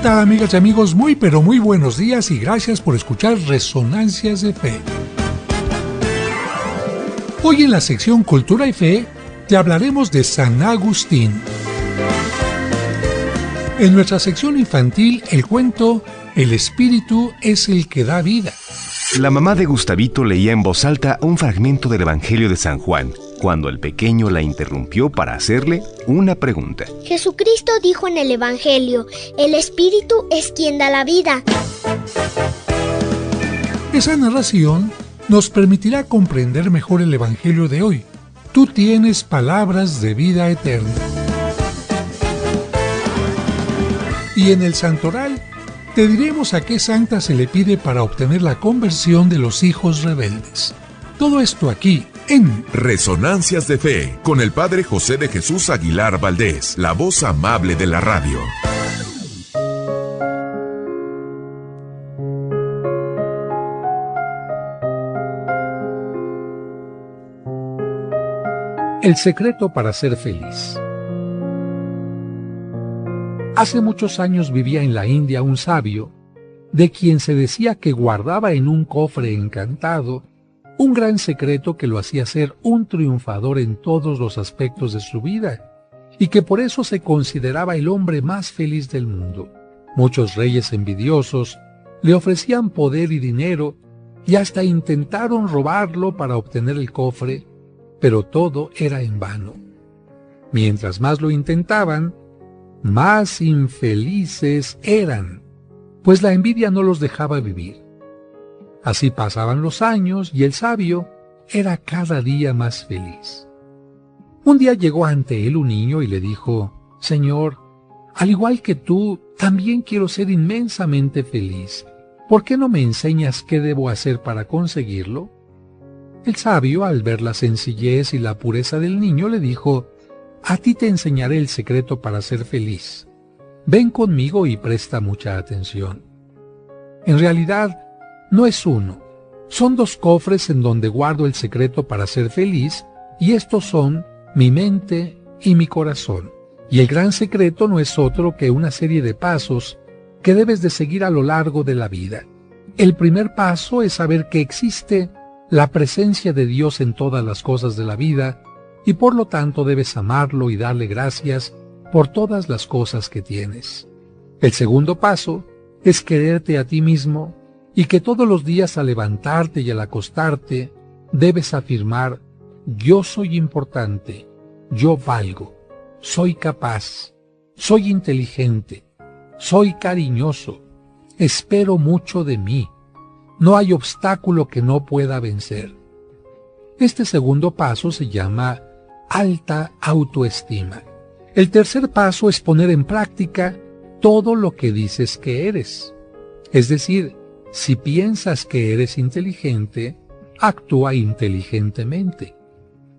tal, amigas y amigos? Muy pero muy buenos días y gracias por escuchar Resonancias de Fe. Hoy en la sección Cultura y Fe te hablaremos de San Agustín. En nuestra sección infantil, el cuento El espíritu es el que da vida. La mamá de Gustavito leía en voz alta un fragmento del Evangelio de San Juan, cuando el pequeño la interrumpió para hacerle una pregunta. Jesucristo dijo en el Evangelio, el espíritu es quien da la vida. Esa narración nos permitirá comprender mejor el Evangelio de hoy. Tú tienes palabras de vida eterna. Y en el Santoral te diremos a qué santa se le pide para obtener la conversión de los hijos rebeldes. Todo esto aquí en Resonancias de Fe, con el Padre José de Jesús Aguilar Valdés, la voz amable de la radio. El secreto para ser feliz. Hace muchos años vivía en la India un sabio, de quien se decía que guardaba en un cofre encantado un gran secreto que lo hacía ser un triunfador en todos los aspectos de su vida, y que por eso se consideraba el hombre más feliz del mundo. Muchos reyes envidiosos le ofrecían poder y dinero, y hasta intentaron robarlo para obtener el cofre, pero todo era en vano. Mientras más lo intentaban, más infelices eran, pues la envidia no los dejaba vivir. Así pasaban los años y el sabio era cada día más feliz. Un día llegó ante él un niño y le dijo, «Señor, al igual que tú, también quiero ser inmensamente feliz. ¿Por qué no me enseñas qué debo hacer para conseguirlo?» El sabio, al ver la sencillez y la pureza del niño, le dijo, «A ti te enseñaré el secreto para ser feliz. Ven conmigo y presta mucha atención. En realidad, no es uno, son dos cofres en donde guardo el secreto para ser feliz, y estos son mi mente y mi corazón. Y el gran secreto no es otro que una serie de pasos que debes de seguir a lo largo de la vida. El primer paso es saber que existe la presencia de Dios en todas las cosas de la vida, y por lo tanto debes amarlo y darle gracias por todas las cosas que tienes. El segundo paso es quererte a ti mismo, y que todos los días al levantarte y al acostarte debes afirmar, yo soy importante, yo valgo, soy capaz, soy inteligente, soy cariñoso, espero mucho de mí, no hay obstáculo que no pueda vencer. Este segundo paso se llama alta autoestima. El tercer paso es poner en práctica todo lo que dices que eres. Es decir, si piensas que eres inteligente, actúa inteligentemente.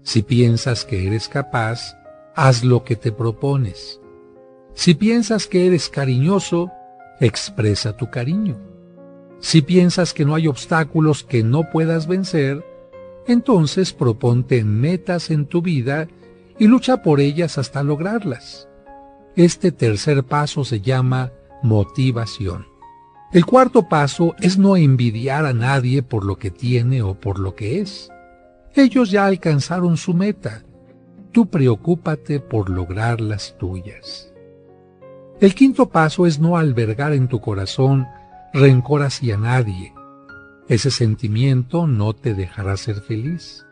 Si piensas que eres capaz, haz lo que te propones. Si piensas que eres cariñoso, expresa tu cariño. Si piensas que no hay obstáculos que no puedas vencer, entonces proponte metas en tu vida y lucha por ellas hasta lograrlas. Este tercer paso se llama motivación. El cuarto paso es no envidiar a nadie por lo que tiene o por lo que es. Ellos ya alcanzaron su meta. Tú preocúpate por lograr las tuyas. El quinto paso es no albergar en tu corazón rencor hacia nadie. Ese sentimiento no te dejará ser feliz.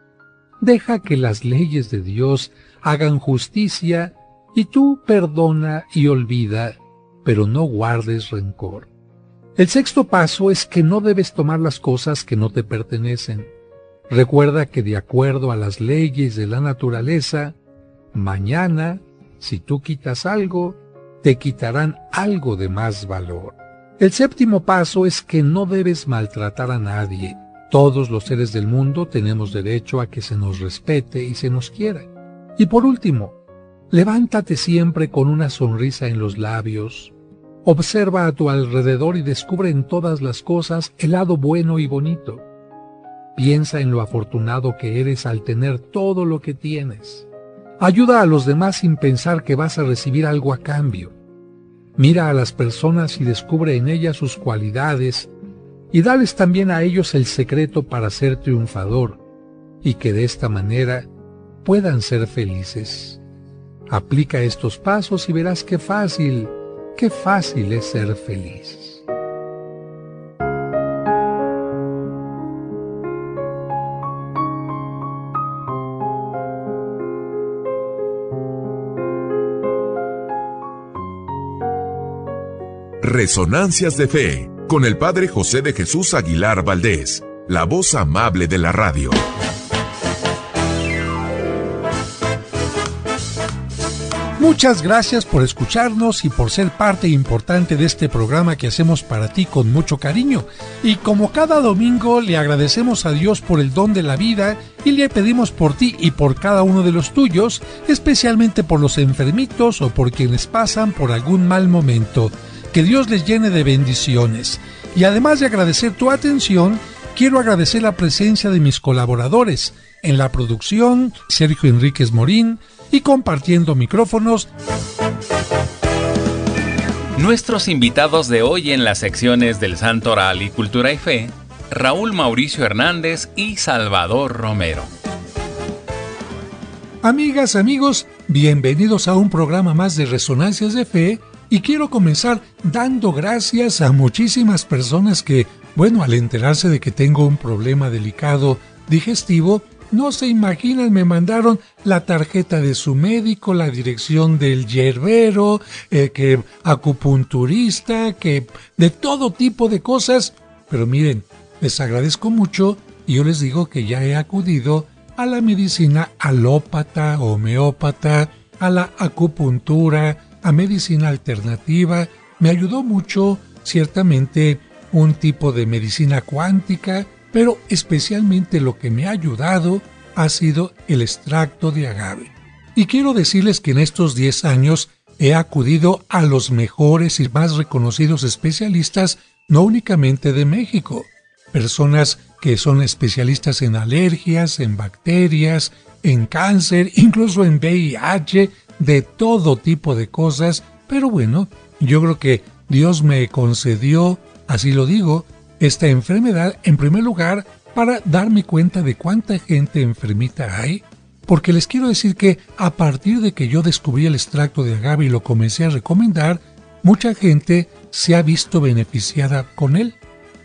Deja que las leyes de Dios hagan justicia y tú perdona y olvida, pero no guardes rencor. El sexto paso es que no debes tomar las cosas que no te pertenecen. Recuerda que de acuerdo a las leyes de la naturaleza, mañana, si tú quitas algo, te quitarán algo de más valor. El séptimo paso es que no debes maltratar a nadie. Todos los seres del mundo tenemos derecho a que se nos respete y se nos quiera. Y por último, levántate siempre con una sonrisa en los labios. Observa a tu alrededor y descubre en todas las cosas el lado bueno y bonito. Piensa en lo afortunado que eres al tener todo lo que tienes. Ayuda a los demás sin pensar que vas a recibir algo a cambio. Mira a las personas y descubre en ellas sus cualidades, y dales también a ellos el secreto para ser triunfador, y que de esta manera puedan ser felices. Aplica estos pasos y verás qué fácil es ser feliz. Resonancias de Fe, con el Padre José de Jesús Aguilar Valdés, la voz amable de la radio. Muchas gracias por escucharnos y por ser parte importante de este programa que hacemos para ti con mucho cariño. Y como cada domingo le agradecemos a Dios por el don de la vida y le pedimos por ti y por cada uno de los tuyos, especialmente por los enfermitos o por quienes pasan por algún mal momento. Que Dios les llene de bendiciones. Y además de agradecer tu atención, quiero agradecer la presencia de mis colaboradores. En la producción, Sergio Enríquez Morín, y compartiendo micrófonos, nuestros invitados de hoy en las secciones del Santo Oral y Cultura y Fe, Raúl Mauricio Hernández y Salvador Romero. Amigas, amigos, bienvenidos a un programa más de Resonancias de Fe, y quiero comenzar dando gracias a muchísimas personas que, al enterarse de que tengo un problema delicado digestivo, no se imaginan, me mandaron la tarjeta de su médico, la dirección del yerbero, que acupunturista, que de todo tipo de cosas. Pero miren, les agradezco mucho y yo les digo que ya he acudido a la medicina alópata, homeópata, a la acupuntura, a medicina alternativa. Me ayudó mucho, ciertamente, un tipo de medicina cuántica, pero especialmente lo que me ha ayudado ha sido el extracto de agave. Y quiero decirles que en estos 10 años he acudido a los mejores y más reconocidos especialistas, no únicamente de México, personas que son especialistas en alergias, en bacterias, en cáncer, incluso en VIH, de todo tipo de cosas, pero yo creo que Dios me concedió, así lo digo, esta enfermedad en primer lugar para darme cuenta de cuánta gente enfermita hay, porque les quiero decir que a partir de que yo descubrí el extracto de agave y lo comencé a recomendar, mucha gente se ha visto beneficiada con él.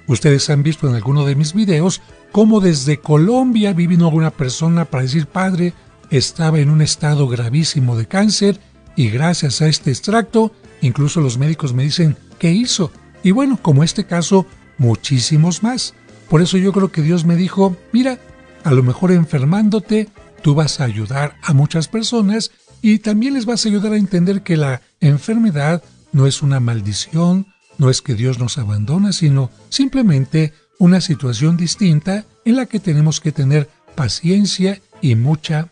Ustedes han visto en alguno de mis videos cómo desde Colombia vino una persona para decir: padre, estaba en un estado gravísimo de cáncer y gracias a este extracto, incluso los médicos me dicen, ¿qué hizo? Y como este caso, muchísimos más. Por eso yo creo que Dios me dijo: mira, a lo mejor enfermándote, tú vas a ayudar a muchas personas y también les vas a ayudar a entender que la enfermedad no es una maldición, no es que Dios nos abandona, sino simplemente una situación distinta en la que tenemos que tener paciencia y mucha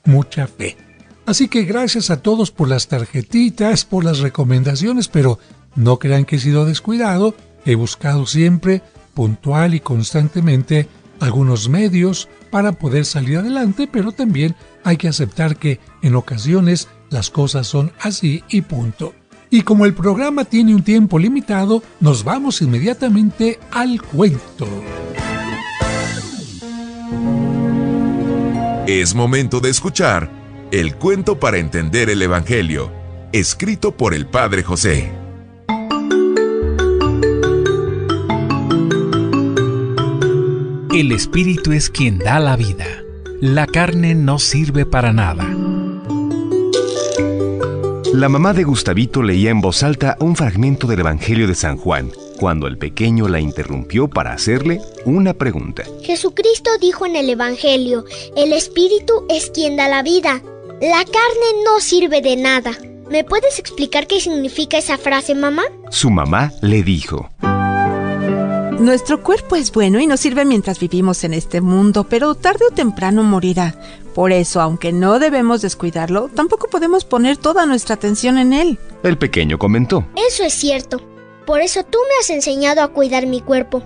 fe. Así que gracias a todos por las tarjetitas, por las recomendaciones, pero no crean que he sido descuidado. He buscado siempre, puntual y constantemente, algunos medios para poder salir adelante, pero también hay que aceptar que en ocasiones las cosas son así y punto. Y como el programa tiene un tiempo limitado, nos vamos inmediatamente al cuento. Es momento de escuchar el cuento para entender el Evangelio, escrito por el Padre José. El Espíritu es quien da la vida. La carne no sirve para nada. La mamá de Gustavito leía en voz alta un fragmento del Evangelio de San Juan, cuando el pequeño la interrumpió para hacerle una pregunta. Jesucristo dijo en el Evangelio: el Espíritu es quien da la vida. La carne no sirve de nada. ¿Me puedes explicar qué significa esa frase, mamá? Su mamá le dijo: nuestro cuerpo es bueno y nos sirve mientras vivimos en este mundo, pero tarde o temprano morirá. Por eso, aunque no debemos descuidarlo, tampoco podemos poner toda nuestra atención en él. El pequeño comentó: eso es cierto. Por eso tú me has enseñado a cuidar mi cuerpo.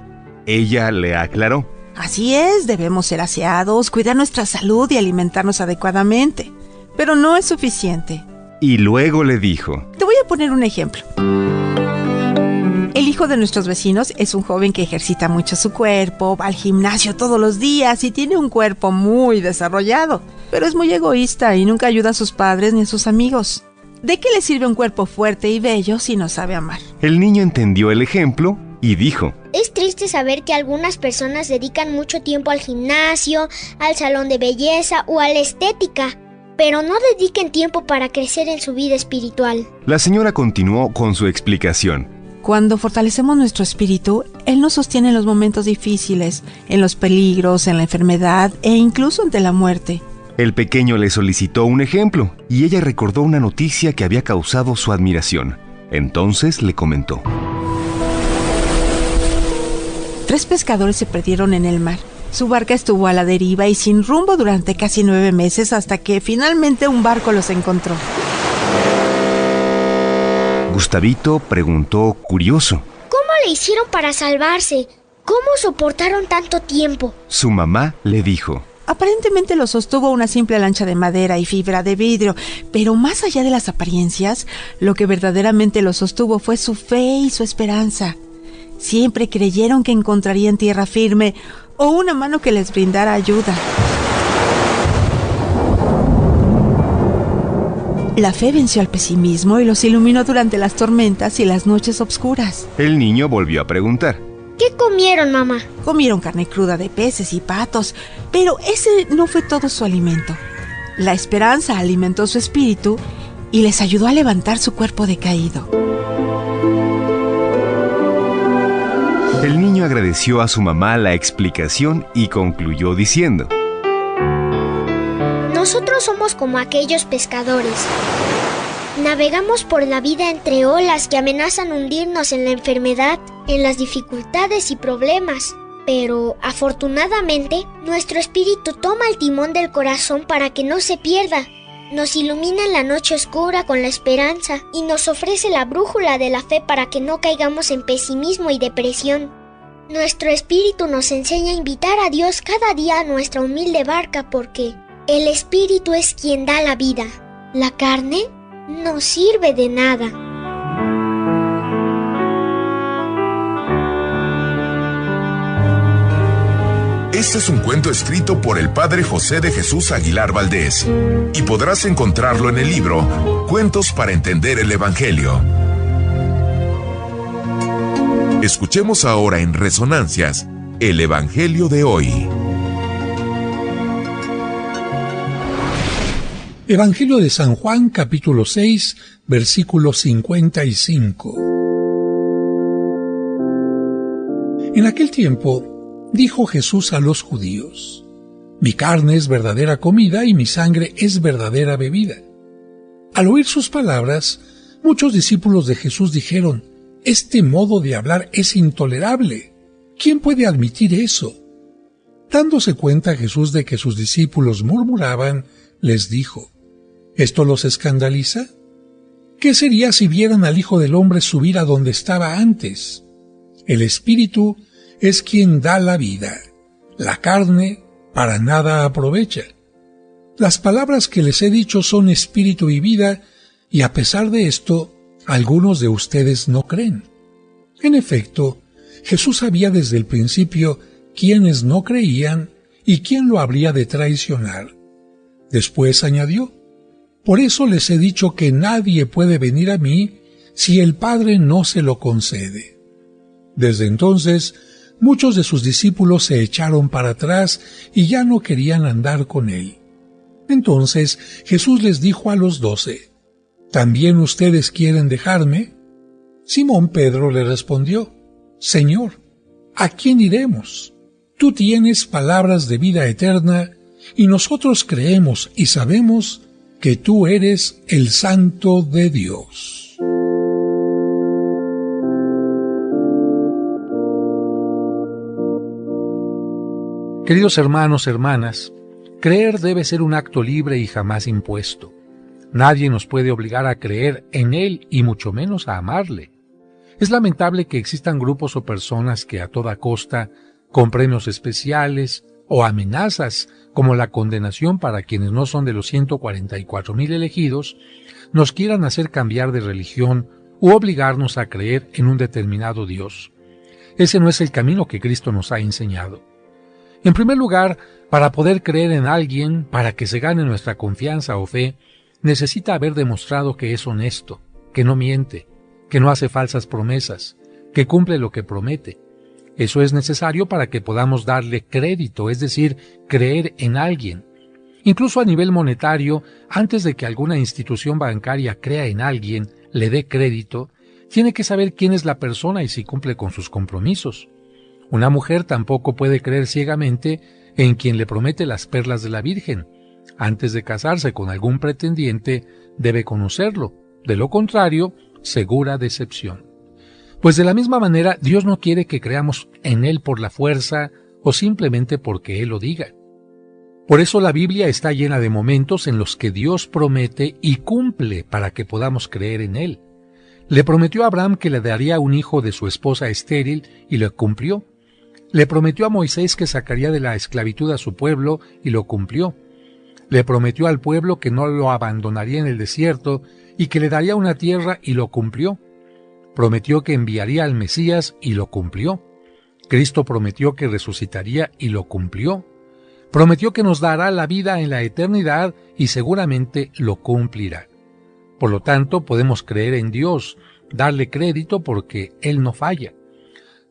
Ella le aclaró: así es, debemos ser aseados, cuidar nuestra salud y alimentarnos adecuadamente. Pero no es suficiente. Y luego le dijo: te voy a poner un ejemplo. El hijo de nuestros vecinos es un joven que ejercita mucho su cuerpo, va al gimnasio todos los días y tiene un cuerpo muy desarrollado, pero es muy egoísta y nunca ayuda a sus padres ni a sus amigos. ¿De qué le sirve un cuerpo fuerte y bello si no sabe amar? El niño entendió el ejemplo y dijo: Es triste saber que algunas personas dedican mucho tiempo al gimnasio, al salón de belleza o a la estética, pero no dediquen tiempo para crecer en su vida espiritual. La señora continuó con su explicación. Cuando fortalecemos nuestro espíritu, Él nos sostiene en los momentos difíciles, en los peligros, en la enfermedad e incluso ante la muerte. El pequeño le solicitó un ejemplo y ella recordó una noticia que había causado su admiración. Entonces le comentó: 3 pescadores se perdieron en el mar. Su barca estuvo a la deriva y sin rumbo durante casi 9 meses hasta que finalmente un barco los encontró. Gustavito preguntó curioso: ¿Cómo le hicieron para salvarse? ¿Cómo soportaron tanto tiempo? Su mamá le dijo: Aparentemente lo sostuvo una simple lancha de madera y fibra de vidrio, pero más allá de las apariencias, lo que verdaderamente lo sostuvo fue su fe y su esperanza. Siempre creyeron que encontrarían tierra firme o una mano que les brindara ayuda. La fe venció al pesimismo y los iluminó durante las tormentas y las noches oscuras. El niño volvió a preguntar: ¿Qué comieron, mamá? Comieron carne cruda de peces y patos, pero ese no fue todo su alimento. La esperanza alimentó su espíritu y les ayudó a levantar su cuerpo decaído. El niño agradeció a su mamá la explicación y concluyó diciendo: Nosotros somos como aquellos pescadores. Navegamos por la vida entre olas que amenazan hundirnos en la enfermedad, en las dificultades y problemas. Pero, afortunadamente, nuestro espíritu toma el timón del corazón para que no se pierda. Nos ilumina en la noche oscura con la esperanza y nos ofrece la brújula de la fe para que no caigamos en pesimismo y depresión. Nuestro espíritu nos enseña a invitar a Dios cada día a nuestra humilde barca porque el espíritu es quien da la vida. La carne no sirve de nada. Este es un cuento escrito por el padre José de Jesús Aguilar Valdés y podrás encontrarlo en el libro Cuentos para entender el Evangelio. Escuchemos ahora en Resonancias el Evangelio de hoy. Evangelio de San Juan, capítulo 6, versículo 55. En aquel tiempo, dijo Jesús a los judíos: Mi carne es verdadera comida y mi sangre es verdadera bebida. Al oír sus palabras, muchos discípulos de Jesús dijeron: Este modo de hablar es intolerable. ¿Quién puede admitir eso? Dándose cuenta Jesús de que sus discípulos murmuraban, les dijo: ¿Esto los escandaliza? ¿Qué sería si vieran al Hijo del Hombre subir a donde estaba antes? El Espíritu es quien da la vida. La carne para nada aprovecha. Las palabras que les he dicho son espíritu y vida, y a pesar de esto, algunos de ustedes no creen. En efecto, Jesús sabía desde el principio quiénes no creían y quién lo habría de traicionar. Después añadió: Por eso les he dicho que nadie puede venir a mí si el Padre no se lo concede. Desde entonces, muchos de sus discípulos se echaron para atrás y ya no querían andar con él. Entonces Jesús les dijo a los 12: ¿También ustedes quieren dejarme? Simón Pedro le respondió: Señor, ¿a quién iremos? Tú tienes palabras de vida eterna, y nosotros creemos y sabemos que tú eres el Santo de Dios. Queridos hermanos, hermanas, creer debe ser un acto libre y jamás impuesto. Nadie nos puede obligar a creer en Él y mucho menos a amarle. Es lamentable que existan grupos o personas que a toda costa, con premios especiales o amenazas como la condenación para quienes no son de los 144,000 elegidos, nos quieran hacer cambiar de religión u obligarnos a creer en un determinado Dios. Ese no es el camino que Cristo nos ha enseñado. En primer lugar, para poder creer en alguien, para que se gane nuestra confianza o fe, necesita haber demostrado que es honesto, que no miente, que no hace falsas promesas, que cumple lo que promete. Eso es necesario para que podamos darle crédito, es decir, creer en alguien. Incluso a nivel monetario, antes de que alguna institución bancaria crea en alguien, le dé crédito, tiene que saber quién es la persona y si cumple con sus compromisos. Una mujer tampoco puede creer ciegamente en quien le promete las perlas de la Virgen. Antes de casarse con algún pretendiente, debe conocerlo. De lo contrario, segura decepción. Pues de la misma manera, Dios no quiere que creamos en Él por la fuerza o simplemente porque Él lo diga. Por eso la Biblia está llena de momentos en los que Dios promete y cumple para que podamos creer en Él. Le prometió a Abraham que le daría un hijo de su esposa estéril y lo cumplió. Le prometió a Moisés que sacaría de la esclavitud a su pueblo y lo cumplió. Le prometió al pueblo que no lo abandonaría en el desierto y que le daría una tierra y lo cumplió. Prometió que enviaría al Mesías y lo cumplió. Cristo prometió que resucitaría y lo cumplió. Prometió que nos dará la vida en la eternidad y seguramente lo cumplirá. Por lo tanto, podemos creer en Dios, darle crédito porque Él no falla.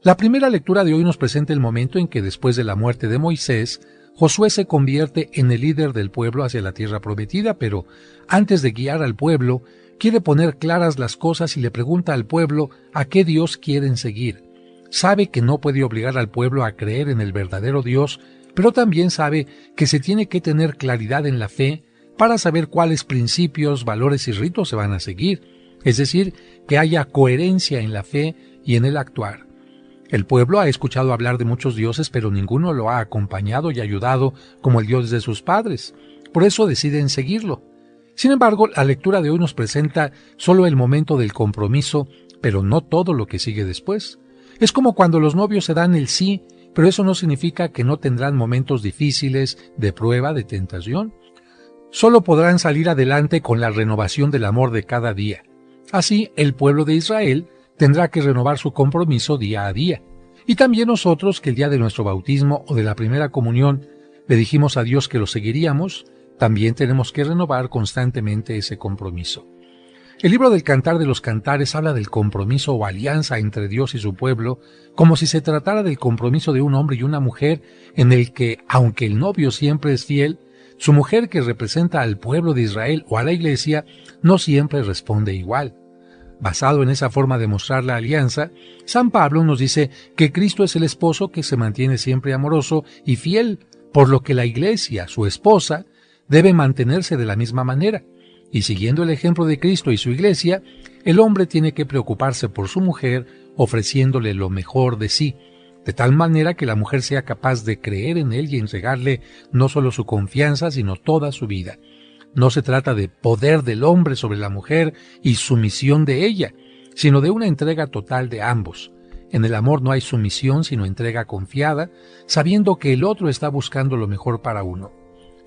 La primera lectura de hoy nos presenta el momento en que después de la muerte de Moisés, Josué se convierte en el líder del pueblo hacia la tierra prometida, pero antes de guiar al pueblo, quiere poner claras las cosas y le pregunta al pueblo a qué Dios quieren seguir. Sabe que no puede obligar al pueblo a creer en el verdadero Dios, pero también sabe que se tiene que tener claridad en la fe para saber cuáles principios, valores y ritos se van a seguir, es decir, que haya coherencia en la fe y en el actuar. El pueblo ha escuchado hablar de muchos dioses, pero ninguno lo ha acompañado y ayudado como el Dios de sus padres. Por eso deciden seguirlo. Sin embargo, la lectura de hoy nos presenta solo el momento del compromiso, pero no todo lo que sigue después. Es como cuando los novios se dan el sí, pero eso no significa que no tendrán momentos difíciles, de prueba, de tentación. Solo podrán salir adelante con la renovación del amor de cada día. Así, el pueblo de Israel tendrá que renovar su compromiso día a día. Y también nosotros, que el día de nuestro bautismo o de la primera comunión le dijimos a Dios que lo seguiríamos, también tenemos que renovar constantemente ese compromiso. El libro del Cantar de los Cantares habla del compromiso o alianza entre Dios y su pueblo, como si se tratara del compromiso de un hombre y una mujer en el que, aunque el novio siempre es fiel, su mujer, que representa al pueblo de Israel o a la iglesia, no siempre responde igual. Basado en esa forma de mostrar la alianza, San Pablo nos dice que Cristo es el esposo que se mantiene siempre amoroso y fiel, por lo que la iglesia, su esposa, debe mantenerse de la misma manera. Y siguiendo el ejemplo de Cristo y su iglesia, el hombre tiene que preocuparse por su mujer, ofreciéndole lo mejor de sí, de tal manera que la mujer sea capaz de creer en él y entregarle no solo su confianza, sino toda su vida. No se trata de poder del hombre sobre la mujer y sumisión de ella, sino de una entrega total de ambos. En el amor no hay sumisión, sino entrega confiada, sabiendo que el otro está buscando lo mejor para uno.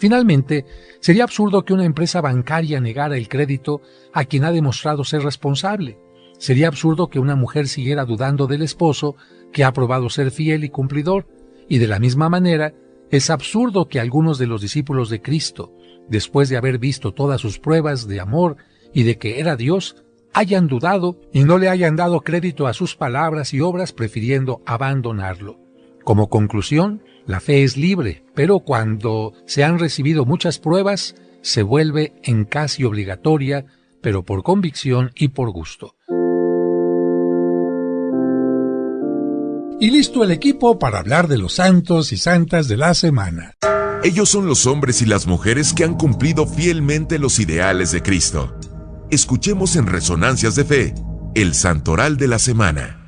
Finalmente, sería absurdo que una empresa bancaria negara el crédito a quien ha demostrado ser responsable. Sería absurdo que una mujer siguiera dudando del esposo que ha probado ser fiel y cumplidor. Y de la misma manera, es absurdo que algunos de los discípulos de Cristo, después de haber visto todas sus pruebas de amor y de que era Dios, hayan dudado y no le hayan dado crédito a sus palabras y obras, prefiriendo abandonarlo. Como conclusión, la fe es libre, pero cuando se han recibido muchas pruebas, se vuelve en casi obligatoria, pero por convicción y por gusto. Y listo el equipo para hablar de los santos y santas de la semana. Ellos son los hombres y las mujeres que han cumplido fielmente los ideales de Cristo. Escuchemos en Resonancias de Fe, el Santoral de la Semana.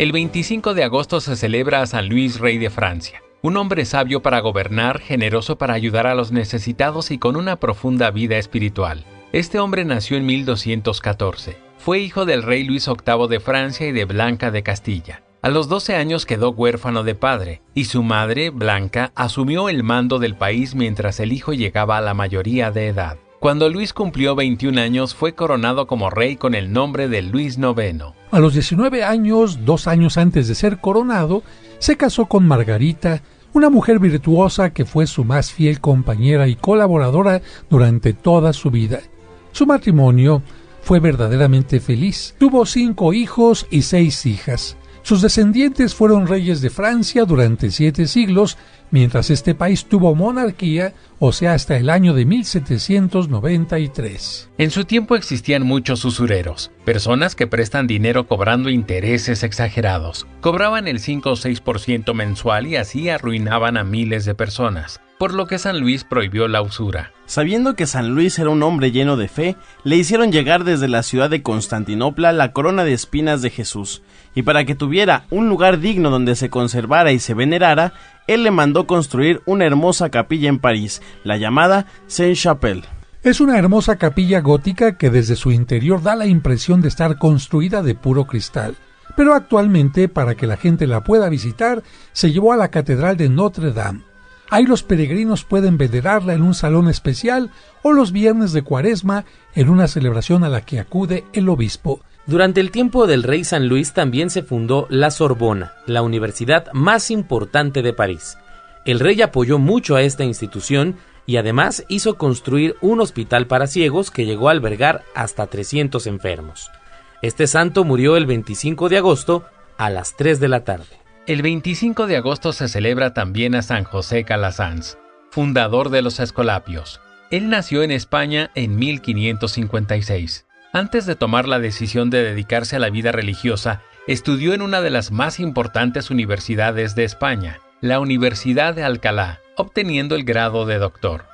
El 25 de agosto se celebra a San Luis, rey de Francia. Un hombre sabio para gobernar, generoso para ayudar a los necesitados y con una profunda vida espiritual. Este hombre nació en 1214. Fue hijo del rey Luis VIII de Francia y de Blanca de Castilla. A los 12 años quedó huérfano de padre, y su madre, Blanca, asumió el mando del país mientras el hijo llegaba a la mayoría de edad. Cuando Luis cumplió 21 años, fue coronado como rey con el nombre de Luis IX. A los 19 años, 2 años antes de ser coronado, se casó con Margarita, una mujer virtuosa que fue su más fiel compañera y colaboradora durante toda su vida. Su matrimonio fue verdaderamente feliz. Tuvo 5 hijos y 6 hijas. Sus descendientes fueron reyes de Francia durante 7 siglos, mientras este país tuvo monarquía, o sea, hasta el año de 1793. En su tiempo existían muchos usureros, personas que prestan dinero cobrando intereses exagerados. Cobraban el 5 o 6% mensual y así arruinaban a miles de personas, por lo que San Luis prohibió la usura. Sabiendo que San Luis era un hombre lleno de fe, le hicieron llegar desde la ciudad de Constantinopla la corona de espinas de Jesús, y para que tuviera un lugar digno donde se conservara y se venerara, él le mandó construir una hermosa capilla en París, la llamada Sainte-Chapelle. Es una hermosa capilla gótica que desde su interior da la impresión de estar construida de puro cristal. Pero actualmente, para que la gente la pueda visitar, se llevó a la Catedral de Notre Dame. Ahí los peregrinos pueden venerarla en un salón especial o los viernes de Cuaresma en una celebración a la que acude el obispo. Durante el tiempo del rey San Luis también se fundó la Sorbona, la universidad más importante de París. El rey apoyó mucho a esta institución y además hizo construir un hospital para ciegos que llegó a albergar hasta 300 enfermos. Este santo murió el 25 de agosto a las 3 de la tarde. El 25 de agosto se celebra también a San José Calasanz, fundador de los Escolapios. Él nació en España en 1556. Antes de tomar la decisión de dedicarse a la vida religiosa, estudió en una de las más importantes universidades de España, la Universidad de Alcalá, obteniendo el grado de doctor.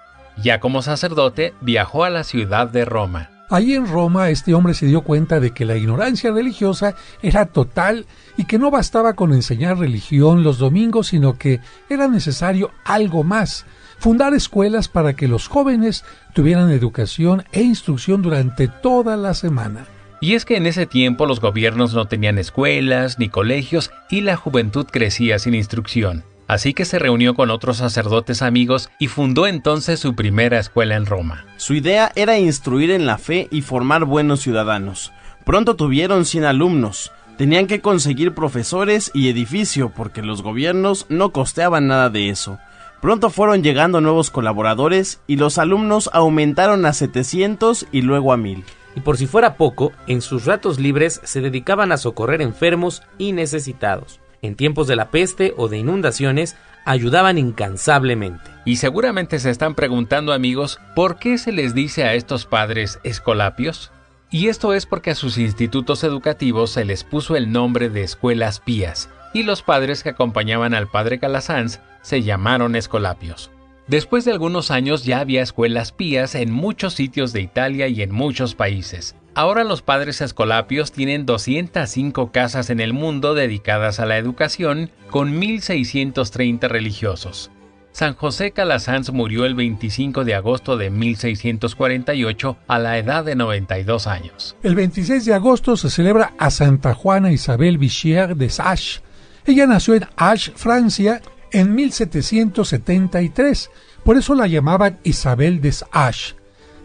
Ya como sacerdote, viajó a la ciudad de Roma. Allí en Roma, este hombre se dio cuenta de que la ignorancia religiosa era total y que no bastaba con enseñar religión los domingos, sino que era necesario algo más: fundar escuelas para que los jóvenes tuvieran educación e instrucción durante toda la semana. Y es que en ese tiempo los gobiernos no tenían escuelas ni colegios y la juventud crecía sin instrucción. Así que se reunió con otros sacerdotes amigos y fundó entonces su primera escuela en Roma. Su idea era instruir en la fe y formar buenos ciudadanos. Pronto tuvieron 100 alumnos. Tenían que conseguir profesores y edificio porque los gobiernos no costeaban nada de eso. Pronto fueron llegando nuevos colaboradores y los alumnos aumentaron a 700 y luego a 1000. Y por si fuera poco, en sus ratos libres se dedicaban a socorrer enfermos y necesitados. En tiempos de la peste o de inundaciones, ayudaban incansablemente. Y seguramente se están preguntando, amigos, ¿por qué se les dice a estos padres escolapios? Y esto es porque a sus institutos educativos se les puso el nombre de escuelas pías, y los padres que acompañaban al padre Calasanz se llamaron escolapios. Después de algunos años ya había escuelas pías en muchos sitios de Italia y en muchos países. Ahora los padres escolapios tienen 205 casas en el mundo dedicadas a la educación, con 1.630 religiosos. San José Calasanz murió el 25 de agosto de 1648 a la edad de 92 años. El 26 de agosto se celebra a Santa Juana Isabel Vichier de Asch. Ella nació en Asch, Francia, en 1773, por eso la llamaban Isabel de Asch.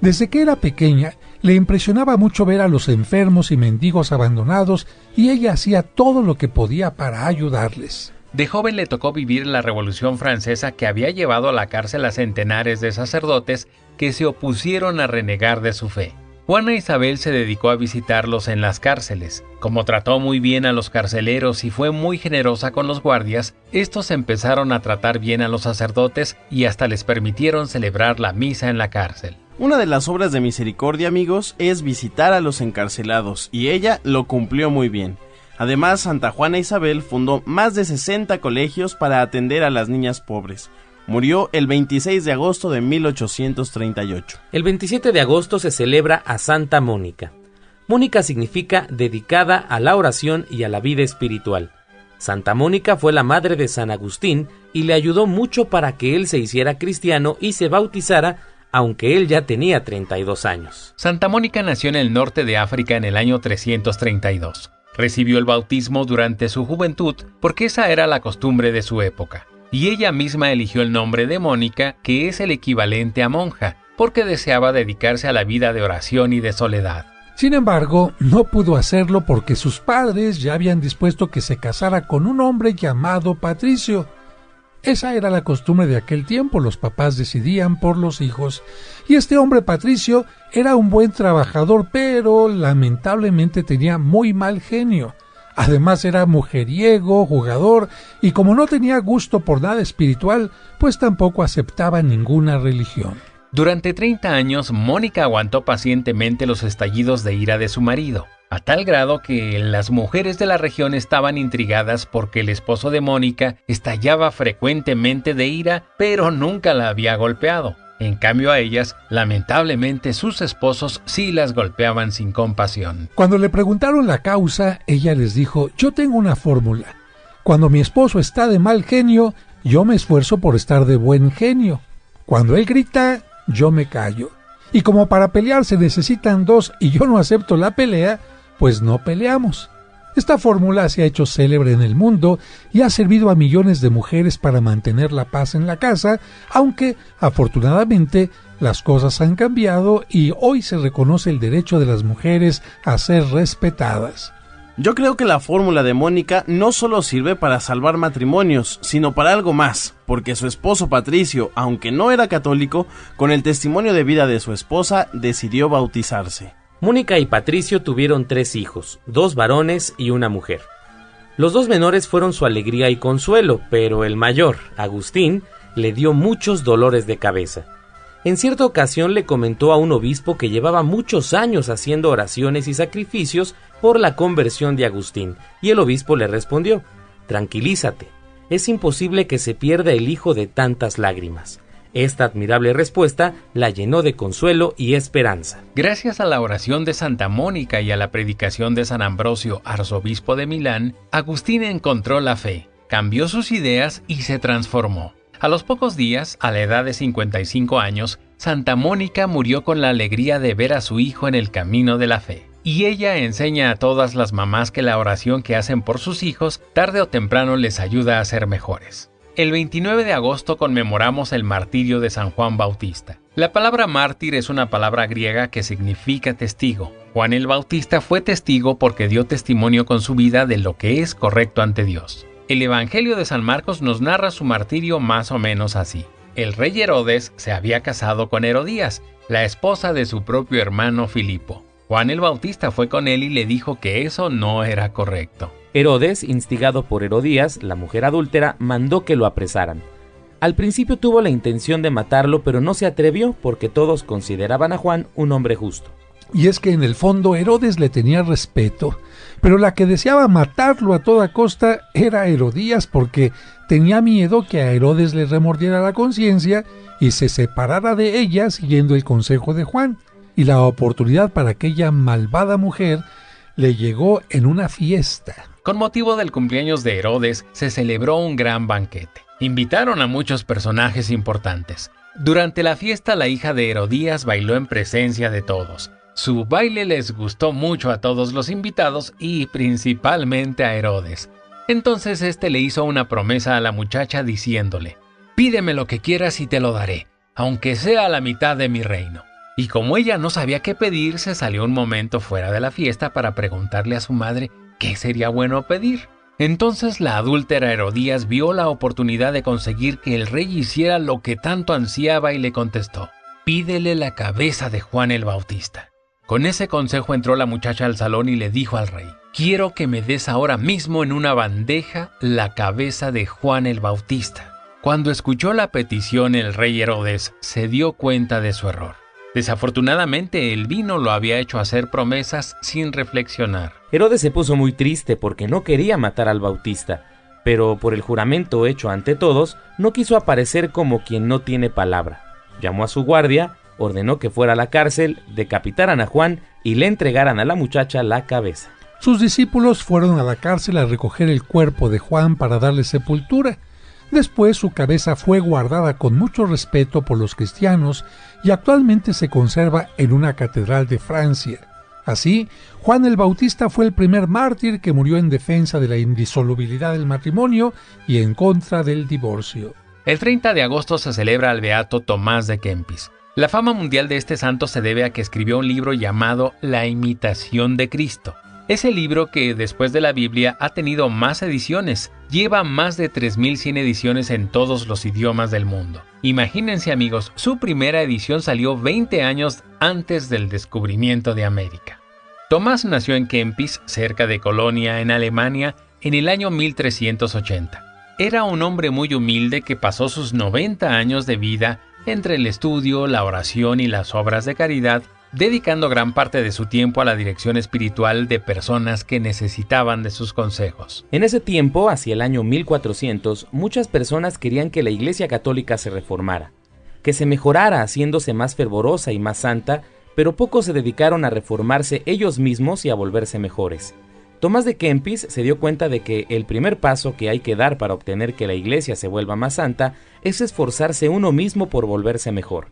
Desde que era pequeña, le impresionaba mucho ver a los enfermos y mendigos abandonados y ella hacía todo lo que podía para ayudarles. De joven le tocó vivir la Revolución Francesa que había llevado a la cárcel a centenares de sacerdotes que se opusieron a renegar de su fe. Juana Isabel se dedicó a visitarlos en las cárceles. Como trató muy bien a los carceleros y fue muy generosa con los guardias, estos empezaron a tratar bien a los sacerdotes y hasta les permitieron celebrar la misa en la cárcel. Una de las obras de misericordia, amigos, es visitar a los encarcelados, y ella lo cumplió muy bien. Además, Santa Juana Isabel fundó más de 60 colegios para atender a las niñas pobres. Murió el 26 de agosto de 1838. El 27 de agosto se celebra a Santa Mónica. Mónica significa dedicada a la oración y a la vida espiritual. Santa Mónica fue la madre de San Agustín y le ayudó mucho para que él se hiciera cristiano y se bautizara, aunque él ya tenía 32 años. Santa Mónica nació en el norte de África en el año 332. Recibió el bautismo durante su juventud porque esa era la costumbre de su época, y ella misma eligió el nombre de Mónica, que es el equivalente a monja, porque deseaba dedicarse a la vida de oración y de soledad. Sin embargo, no pudo hacerlo porque sus padres ya habían dispuesto que se casara con un hombre llamado Patricio. Esa era la costumbre de aquel tiempo, los papás decidían por los hijos, y este hombre Patricio era un buen trabajador, pero lamentablemente tenía muy mal genio. Además era mujeriego, jugador, y como no tenía gusto por nada espiritual, pues tampoco aceptaba ninguna religión. Durante 30 años, Mónica aguantó pacientemente los estallidos de ira de su marido, a tal grado que las mujeres de la región estaban intrigadas porque el esposo de Mónica estallaba frecuentemente de ira, pero nunca la había golpeado. En cambio a ellas, lamentablemente sus esposos sí las golpeaban sin compasión. Cuando le preguntaron la causa, ella les dijo: yo tengo una fórmula. Cuando mi esposo está de mal genio, yo me esfuerzo por estar de buen genio. Cuando él grita, yo me callo. Y como para pelear se necesitan dos y yo no acepto la pelea, pues no peleamos. Esta fórmula se ha hecho célebre en el mundo y ha servido a millones de mujeres para mantener la paz en la casa, aunque afortunadamente las cosas han cambiado y hoy se reconoce el derecho de las mujeres a ser respetadas. Yo creo que la fórmula de Mónica no solo sirve para salvar matrimonios, sino para algo más, porque su esposo Patricio, aunque no era católico, con el testimonio de vida de su esposa, decidió bautizarse. Mónica y Patricio tuvieron 3 hijos, 2 varones y una mujer. Los 2 menores fueron su alegría y consuelo, pero el mayor, Agustín, le dio muchos dolores de cabeza. En cierta ocasión le comentó a un obispo que llevaba muchos años haciendo oraciones y sacrificios por la conversión de Agustín, y el obispo le respondió: tranquilízate, es imposible que se pierda el hijo de tantas lágrimas. Esta admirable respuesta la llenó de consuelo y esperanza. Gracias a la oración de Santa Mónica y a la predicación de San Ambrosio, arzobispo de Milán, Agustín encontró la fe, cambió sus ideas y se transformó. A los pocos días, a la edad de 55 años, Santa Mónica murió con la alegría de ver a su hijo en el camino de la fe. Y ella enseña a todas las mamás que la oración que hacen por sus hijos, tarde o temprano les ayuda a ser mejores. El 29 de agosto conmemoramos el martirio de San Juan Bautista. La palabra mártir es una palabra griega que significa testigo. Juan el Bautista fue testigo porque dio testimonio con su vida de lo que es correcto ante Dios. El Evangelio de San Marcos nos narra su martirio más o menos así. El rey Herodes se había casado con Herodías, la esposa de su propio hermano Filipo. Juan el Bautista fue con él y le dijo que eso no era correcto. Herodes, instigado por Herodías, la mujer adúltera, mandó que lo apresaran. Al principio tuvo la intención de matarlo, pero no se atrevió porque todos consideraban a Juan un hombre justo. Y es que en el fondo Herodes le tenía respeto, pero la que deseaba matarlo a toda costa era Herodías, porque tenía miedo que a Herodes le remordiera la conciencia y se separara de ella siguiendo el consejo de Juan. Y la oportunidad para aquella malvada mujer le llegó en una fiesta. Con motivo del cumpleaños de Herodes, se celebró un gran banquete. Invitaron a muchos personajes importantes. Durante la fiesta, la hija de Herodías bailó en presencia de todos. Su baile les gustó mucho a todos los invitados y principalmente a Herodes. Entonces este le hizo una promesa a la muchacha diciéndole: «Pídeme lo que quieras y te lo daré, aunque sea la mitad de mi reino». Y como ella no sabía qué pedir, se salió un momento fuera de la fiesta para preguntarle a su madre qué sería bueno pedir. Entonces la adúltera Herodías vio la oportunidad de conseguir que el rey hiciera lo que tanto ansiaba y le contestó: «Pídele la cabeza de Juan el Bautista». Con ese consejo entró la muchacha al salón y le dijo al rey: «Quiero que me des ahora mismo en una bandeja la cabeza de Juan el Bautista». Cuando escuchó la petición, el rey Herodes se dio cuenta de su error. Desafortunadamente, el vino lo había hecho hacer promesas sin reflexionar. Herodes se puso muy triste porque no quería matar al Bautista, pero por el juramento hecho ante todos, no quiso aparecer como quien no tiene palabra. Llamó a su guardia, ordenó que fuera a la cárcel, decapitaran a Juan y le entregaran a la muchacha la cabeza. Sus discípulos fueron a la cárcel a recoger el cuerpo de Juan para darle sepultura. Después su cabeza fue guardada con mucho respeto por los cristianos y actualmente se conserva en una catedral de Francia. Así, Juan el Bautista fue el primer mártir que murió en defensa de la indisolubilidad del matrimonio y en contra del divorcio. El 30 de agosto se celebra al beato Tomás de Kempis. La fama mundial de este santo se debe a que escribió un libro llamado La Imitación de Cristo. Ese libro, que después de la Biblia ha tenido más ediciones, lleva más de 3.100 ediciones en todos los idiomas del mundo. Imagínense, amigos, su primera edición salió 20 años antes del descubrimiento de América. Tomás nació en Kempis, cerca de Colonia, en Alemania, en el año 1380. Era un hombre muy humilde que pasó sus 90 años de vida entre el estudio, la oración y las obras de caridad, dedicando gran parte de su tiempo a la dirección espiritual de personas que necesitaban de sus consejos. En ese tiempo, hacia el año 1400, muchas personas querían que la Iglesia Católica se reformara, que se mejorara haciéndose más fervorosa y más santa, pero pocos se dedicaron a reformarse ellos mismos y a volverse mejores. Tomás de Kempis se dio cuenta de que el primer paso que hay que dar para obtener que la Iglesia se vuelva más santa es esforzarse uno mismo por volverse mejor,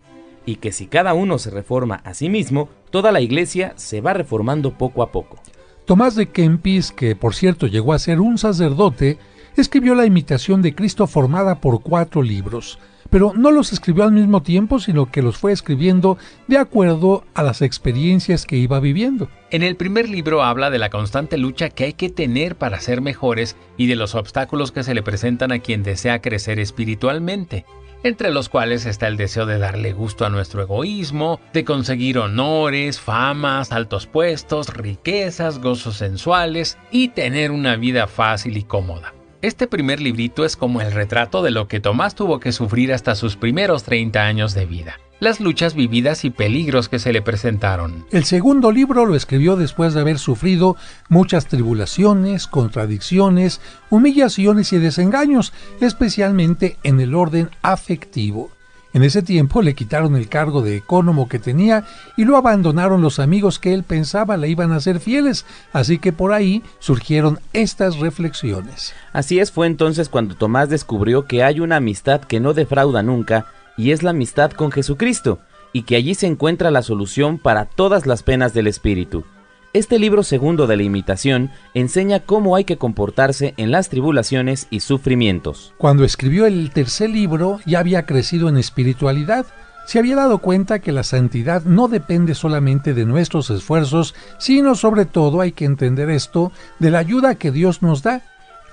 y que si cada uno se reforma a sí mismo, toda la Iglesia se va reformando poco a poco. Tomás de Kempis, que por cierto llegó a ser un sacerdote, escribió La Imitación de Cristo formada por 4 libros, pero no los escribió al mismo tiempo, sino que los fue escribiendo de acuerdo a las experiencias que iba viviendo. En el primer libro habla de la constante lucha que hay que tener para ser mejores y de los obstáculos que se le presentan a quien desea crecer espiritualmente, entre los cuales está el deseo de darle gusto a nuestro egoísmo, de conseguir honores, famas, altos puestos, riquezas, gozos sensuales y tener una vida fácil y cómoda. Este primer librito es como el retrato de lo que Tomás tuvo que sufrir hasta sus primeros 30 años de vida, las luchas vividas y peligros que se le presentaron. El segundo libro lo escribió después de haber sufrido muchas tribulaciones, contradicciones, humillaciones y desengaños, especialmente en el orden afectivo. En ese tiempo le quitaron el cargo de ecónomo que tenía y lo abandonaron los amigos que él pensaba le iban a ser fieles, así que por ahí surgieron estas reflexiones. Así es, fue entonces cuando Tomás descubrió que hay una amistad que no defrauda nunca, y es la amistad con Jesucristo, y que allí se encuentra la solución para todas las penas del espíritu. Este libro segundo de la Imitación enseña cómo hay que comportarse en las tribulaciones y sufrimientos. Cuando escribió el tercer libro ya había crecido en espiritualidad. Se había dado cuenta que la santidad no depende solamente de nuestros esfuerzos, sino sobre todo, hay que entender esto, de la ayuda que Dios nos da.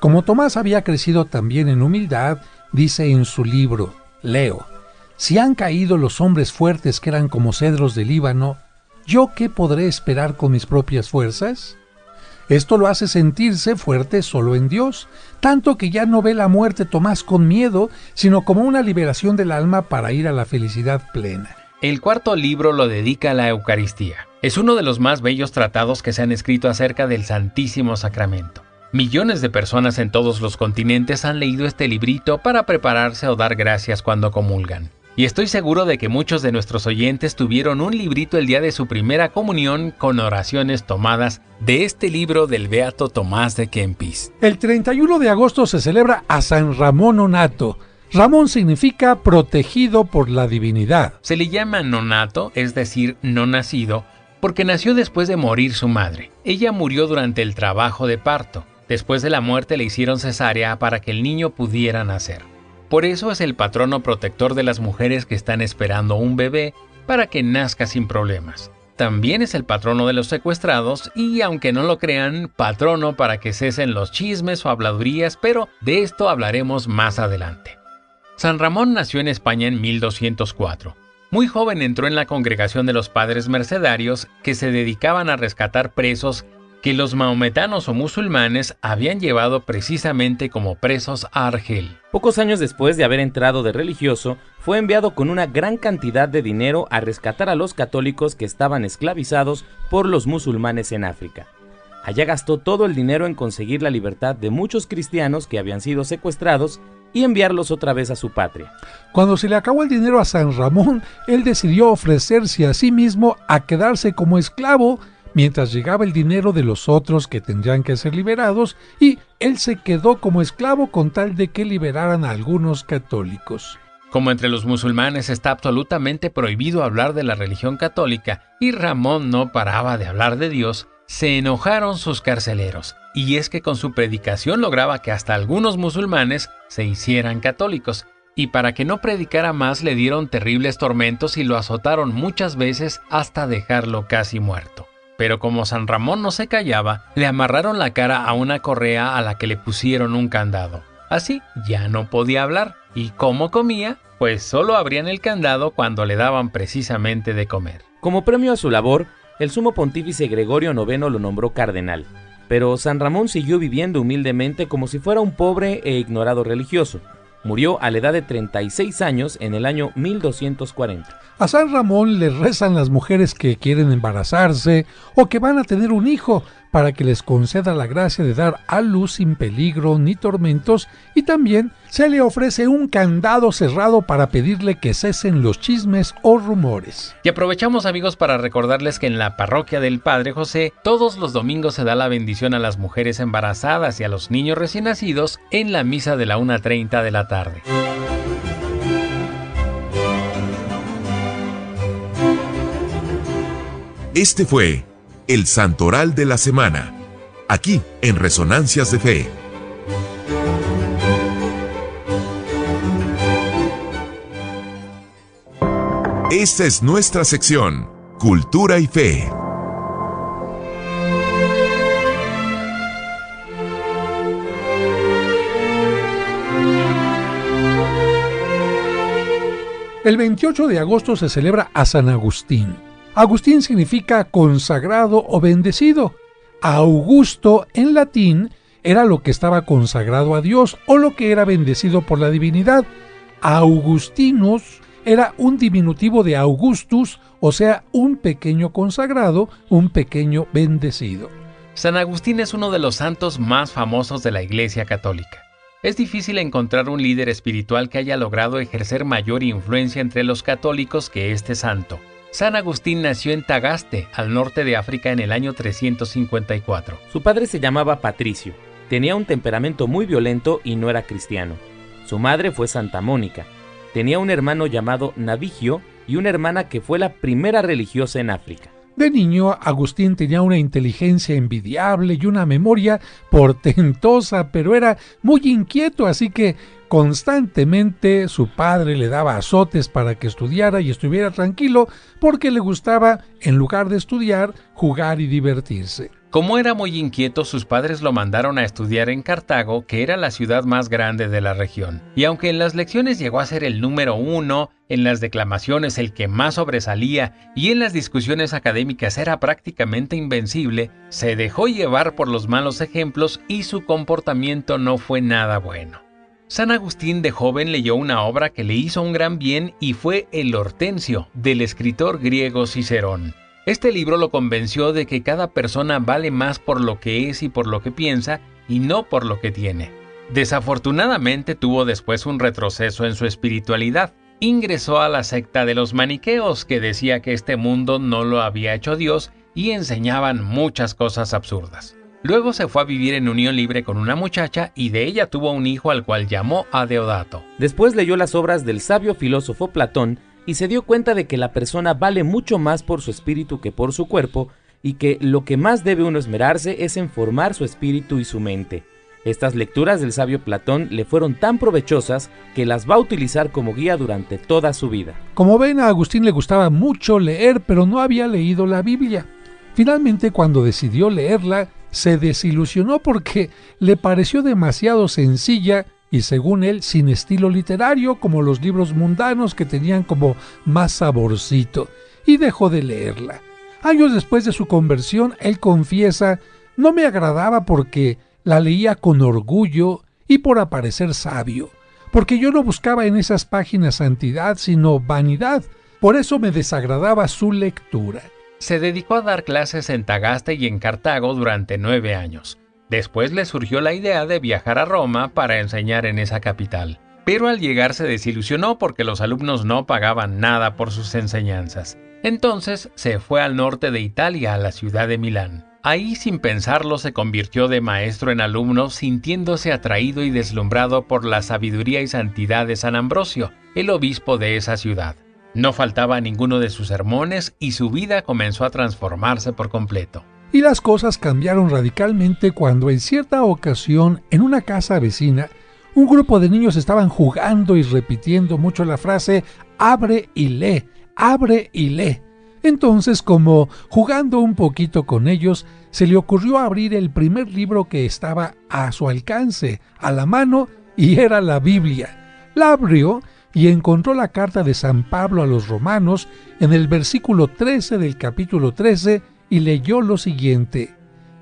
Como Tomás había crecido también en humildad, dice en su libro, leo: «Si han caído los hombres fuertes que eran como cedros del Líbano, ¿yo qué podré esperar con mis propias fuerzas?». Esto lo hace sentirse fuerte solo en Dios, tanto que ya no ve la muerte Tomás con miedo, sino como una liberación del alma para ir a la felicidad plena. El cuarto libro lo dedica a la Eucaristía. Es uno de los más bellos tratados que se han escrito acerca del Santísimo Sacramento. Millones de personas en todos los continentes han leído este librito para prepararse o dar gracias cuando comulgan. Y estoy seguro de que muchos de nuestros oyentes tuvieron un librito el día de su primera comunión con oraciones tomadas de este libro del beato Tomás de Kempis. El 31 de agosto se celebra a San Ramón Nonato. Ramón significa protegido por la divinidad. Se le llama nonato, es decir, no nacido, porque nació después de morir su madre. Ella murió durante el trabajo de parto. Después de la muerte le hicieron cesárea para que el niño pudiera nacer. Por eso es el patrono protector de las mujeres que están esperando un bebé para que nazca sin problemas. También es el patrono de los secuestrados y, aunque no lo crean, patrono para que cesen los chismes o habladurías, pero de esto hablaremos más adelante. San Ramón nació en España en 1204. Muy joven entró en la congregación de los padres mercedarios que se dedicaban a rescatar presos que los mahometanos o musulmanes habían llevado precisamente como presos a Argel. Pocos años después de haber entrado de religioso, fue enviado con una gran cantidad de dinero a rescatar a los católicos que estaban esclavizados por los musulmanes en África. Allá gastó todo el dinero en conseguir la libertad de muchos cristianos que habían sido secuestrados y enviarlos otra vez a su patria. Cuando se le acabó el dinero a San Ramón, él decidió ofrecerse a sí mismo a quedarse como esclavo mientras llegaba el dinero de los otros que tendrían que ser liberados, y él se quedó como esclavo con tal de que liberaran a algunos católicos. Como entre los musulmanes está absolutamente prohibido hablar de la religión católica y Ramón no paraba de hablar de Dios, se enojaron sus carceleros, y es que con su predicación lograba que hasta algunos musulmanes se hicieran católicos, y para que no predicara más le dieron terribles tormentos y lo azotaron muchas veces hasta dejarlo casi muerto. Pero como San Ramón no se callaba, le amarraron la cara a una correa a la que le pusieron un candado. Así ya no podía hablar, y ¿cómo comía? Pues solo abrían el candado cuando le daban precisamente de comer. Como premio a su labor, el sumo pontífice Gregorio IX lo nombró cardenal, pero San Ramón siguió viviendo humildemente como si fuera un pobre e ignorado religioso. Murió a la edad de 36 años en el año 1240. A San Ramón le rezan las mujeres que quieren embarazarse o que van a tener un hijo para que les conceda la gracia de dar a luz sin peligro ni tormentos, y también se le ofrece un candado cerrado para pedirle que cesen los chismes o rumores. Y aprovechamos, amigos, para recordarles que en la parroquia del Padre José todos los domingos se da la bendición a las mujeres embarazadas y a los niños recién nacidos en la misa de la 1:30 de la tarde. Este fue el Santoral de la Semana, aquí en Resonancias de Fe. Esta es nuestra sección, Cultura y Fe. El 28 de agosto se celebra a San Agustín. Agustín significa consagrado o bendecido. Augusto en latín era lo que estaba consagrado a Dios o lo que era bendecido por la divinidad. Augustinus era un diminutivo de Augustus, o sea, un pequeño consagrado, un pequeño bendecido. San Agustín es uno de los santos más famosos de la Iglesia Católica. Es difícil encontrar un líder espiritual que haya logrado ejercer mayor influencia entre los católicos que este santo. San Agustín nació en Tagaste, al norte de África, en el año 354. Su padre se llamaba Patricio, tenía un temperamento muy violento y no era cristiano. Su madre fue Santa Mónica, tenía un hermano llamado Navigio y una hermana que fue la primera religiosa en África. De niño, Agustín tenía una inteligencia envidiable y una memoria portentosa, pero era muy inquieto, así que constantemente su padre le daba azotes para que estudiara y estuviera tranquilo, porque le gustaba, en lugar de estudiar, jugar y divertirse. Como era muy inquieto, sus padres lo mandaron a estudiar en Cartago, que era la ciudad más grande de la región. Y aunque en las lecciones llegó a ser el número 1, en las declamaciones el que más sobresalía y en las discusiones académicas era prácticamente invencible, se dejó llevar por los malos ejemplos y su comportamiento no fue nada bueno. San Agustín de joven leyó una obra que le hizo un gran bien y fue El Hortensio, del escritor griego Cicerón. Este libro lo convenció de que cada persona vale más por lo que es y por lo que piensa, y no por lo que tiene. Desafortunadamente tuvo después un retroceso en su espiritualidad. Ingresó a la secta de los maniqueos, que decía que este mundo no lo había hecho Dios y enseñaban muchas cosas absurdas. Luego se fue a vivir en unión libre con una muchacha y de ella tuvo un hijo al cual llamó Adeodato. Después leyó las obras del sabio filósofo Platón y se dio cuenta de que la persona vale mucho más por su espíritu que por su cuerpo, y que lo que más debe uno esmerarse es en formar su espíritu y su mente. Estas lecturas del sabio Platón le fueron tan provechosas que las va a utilizar como guía durante toda su vida. Como ven, a Agustín le gustaba mucho leer, pero no había leído la Biblia. Finalmente, cuando decidió leerla, se desilusionó porque le pareció demasiado sencilla y, según él, sin estilo literario, como los libros mundanos que tenían como más saborcito, y dejó de leerla. Años después de su conversión, él confiesa: no me agradaba porque la leía con orgullo y por aparecer sabio, porque yo no buscaba en esas páginas santidad, sino vanidad. Por eso me desagradaba su lectura. Se dedicó a dar clases en Tagaste y en Cartago durante 9 años. Después le surgió la idea de viajar a Roma para enseñar en esa capital. Pero al llegar se desilusionó porque los alumnos no pagaban nada por sus enseñanzas. Entonces se fue al norte de Italia, a la ciudad de Milán. Ahí, sin pensarlo, se convirtió de maestro en alumno, sintiéndose atraído y deslumbrado por la sabiduría y santidad de San Ambrosio, el obispo de esa ciudad. No faltaba a ninguno de sus sermones y su vida comenzó a transformarse por completo. Y las cosas cambiaron radicalmente cuando en cierta ocasión, en una casa vecina, un grupo de niños estaban jugando y repitiendo mucho la frase «abre y lee, abre y lee». Entonces, como jugando un poquito con ellos, se le ocurrió abrir el primer libro que estaba a su alcance, a la mano, y era la Biblia. La abrió y encontró la carta de San Pablo a los romanos en el versículo 13 del capítulo 13 y leyó lo siguiente: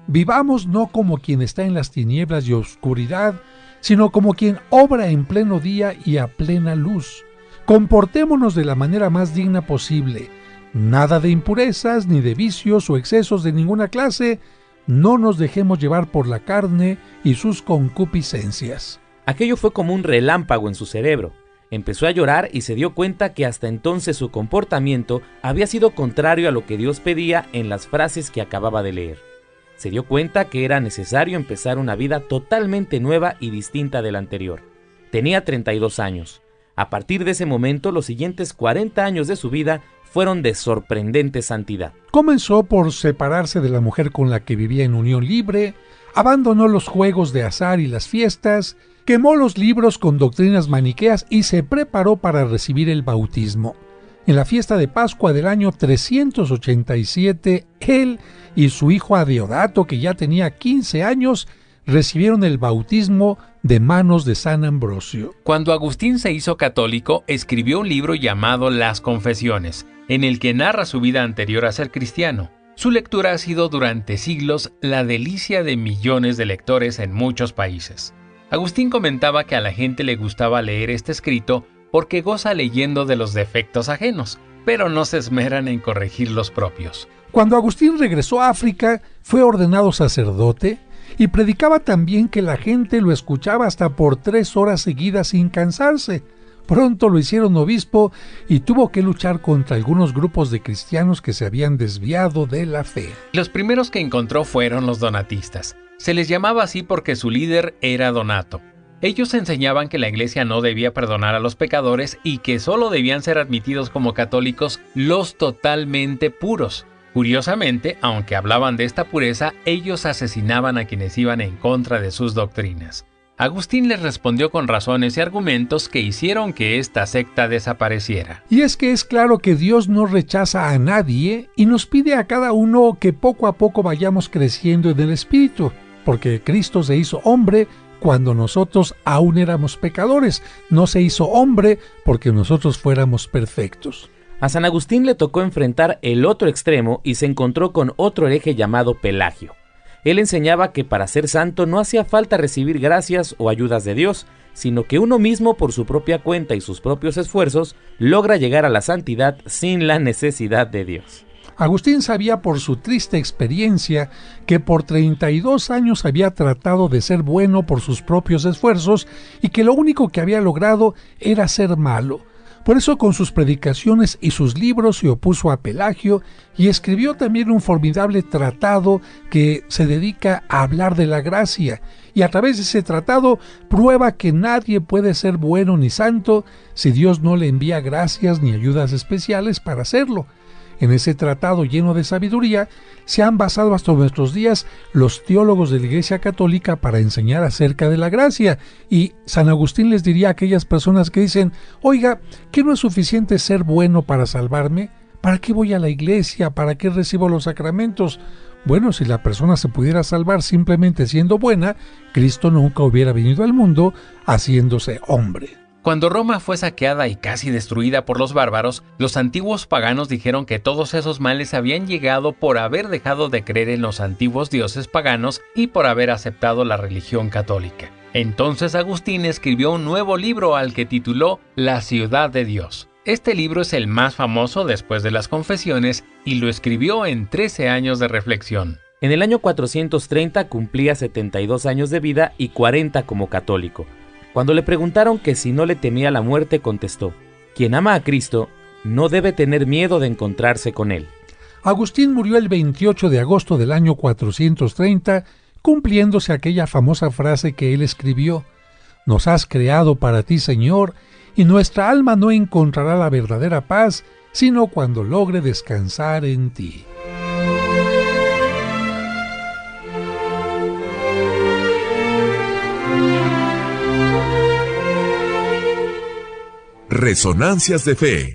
«Vivamos no como quien está en las tinieblas y oscuridad, sino como quien obra en pleno día y a plena luz. Comportémonos de la manera más digna posible. Nada de impurezas, ni de vicios o excesos de ninguna clase. No nos dejemos llevar por la carne y sus concupiscencias». Aquello fue como un relámpago en su cerebro. Empezó a llorar y se dio cuenta que hasta entonces su comportamiento había sido contrario a lo que Dios pedía en las frases que acababa de leer. Se dio cuenta que era necesario empezar una vida totalmente nueva y distinta de la anterior. Tenía 32 años. A partir de ese momento, los siguientes 40 años de su vida fueron de sorprendente santidad. Comenzó por separarse de la mujer con la que vivía en unión libre, abandonó los juegos de azar y las fiestas, quemó los libros con doctrinas maniqueas y se preparó para recibir el bautismo. En la fiesta de Pascua del año 387, él y su hijo Adeodato, que ya tenía 15 años, recibieron el bautismo de manos de San Ambrosio. Cuando Agustín se hizo católico, escribió un libro llamado Las Confesiones, en el que narra su vida anterior a ser cristiano. Su lectura ha sido durante siglos la delicia de millones de lectores en muchos países. Agustín comentaba que a la gente le gustaba leer este escrito porque goza leyendo de los defectos ajenos, pero no se esmeran en corregir los propios. Cuando Agustín regresó a África, fue ordenado sacerdote y predicaba también que la gente lo escuchaba hasta por 3 horas seguidas sin cansarse. Pronto lo hicieron obispo y tuvo que luchar contra algunos grupos de cristianos que se habían desviado de la fe. Los primeros que encontró fueron los donatistas. Se les llamaba así porque su líder era Donato. Ellos enseñaban que la iglesia no debía perdonar a los pecadores y que solo debían ser admitidos como católicos los totalmente puros. Curiosamente, aunque hablaban de esta pureza, ellos asesinaban a quienes iban en contra de sus doctrinas. Agustín les respondió con razones y argumentos que hicieron que esta secta desapareciera. Y es que es claro que Dios no rechaza a nadie y nos pide a cada uno que poco a poco vayamos creciendo en el Espíritu, porque Cristo se hizo hombre cuando nosotros aún éramos pecadores, no se hizo hombre porque nosotros fuéramos perfectos. A San Agustín le tocó enfrentar el otro extremo y se encontró con otro hereje llamado Pelagio. Él enseñaba que para ser santo no hacía falta recibir gracias o ayudas de Dios, sino que uno mismo por su propia cuenta y sus propios esfuerzos logra llegar a la santidad sin la necesidad de Dios. Agustín sabía por su triste experiencia que por 32 años había tratado de ser bueno por sus propios esfuerzos y que lo único que había logrado era ser malo. Por eso con sus predicaciones y sus libros se opuso a Pelagio y escribió también un formidable tratado que se dedica a hablar de la gracia, y a través de ese tratado prueba que nadie puede ser bueno ni santo si Dios no le envía gracias ni ayudas especiales para hacerlo. En ese tratado lleno de sabiduría se han basado hasta nuestros días los teólogos de la Iglesia Católica para enseñar acerca de la gracia, y San Agustín les diría a aquellas personas que dicen: oiga, ¿qué no es suficiente ser bueno para salvarme? ¿Para qué voy a la iglesia? ¿Para qué recibo los sacramentos? Bueno, si la persona se pudiera salvar simplemente siendo buena, Cristo nunca hubiera venido al mundo haciéndose hombre. Cuando Roma fue saqueada y casi destruida por los bárbaros, los antiguos paganos dijeron que todos esos males habían llegado por haber dejado de creer en los antiguos dioses paganos y por haber aceptado la religión católica. Entonces Agustín escribió un nuevo libro al que tituló La Ciudad de Dios. Este libro es el más famoso después de las Confesiones y lo escribió en 13 años de reflexión. En el año 430 cumplía 72 años de vida y 40 como católico. Cuando le preguntaron que si no le temía la muerte, contestó: quien ama a Cristo no debe tener miedo de encontrarse con Él. Agustín murió el 28 de agosto del año 430, cumpliéndose aquella famosa frase que él escribió: nos has creado para ti, Señor, y nuestra alma no encontrará la verdadera paz, sino cuando logre descansar en ti. Resonancias de Fe.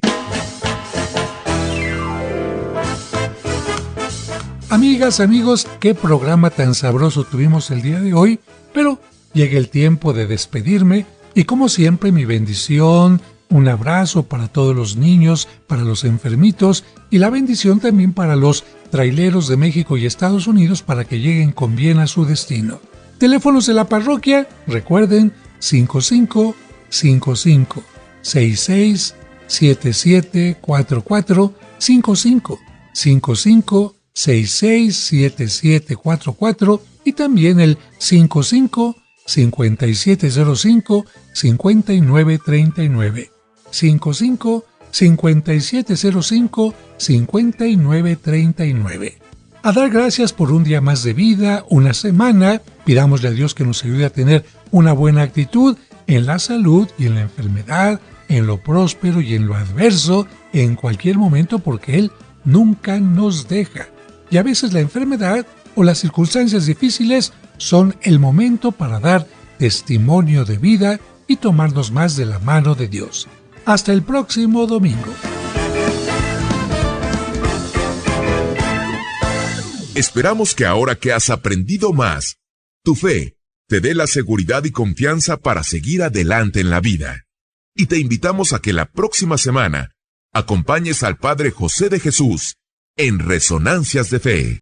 Amigas, amigos, qué programa tan sabroso tuvimos el día de hoy, pero llega el tiempo de despedirme y como siempre mi bendición, un abrazo para todos los niños, para los enfermitos y la bendición también para los traileros de México y Estados Unidos para que lleguen con bien a su destino. Teléfonos de la parroquia, recuerden 5555 66 7744 55 55 66 7744 y también el 55 5705 5939 55 5705 5939. A dar gracias por un día más de vida, una semana. Pidámosle a Dios que nos ayude a tener una buena actitud en la salud y en la enfermedad, en lo próspero y en lo adverso, en cualquier momento, porque Él nunca nos deja. Y a veces la enfermedad o las circunstancias difíciles son el momento para dar testimonio de vida y tomarnos más de la mano de Dios. Hasta el próximo domingo. Esperamos que ahora que has aprendido más, tu fe te dé la seguridad y confianza para seguir adelante en la vida. Y te invitamos a que la próxima semana acompañes al Padre José de Jesús en Resonancias de Fe.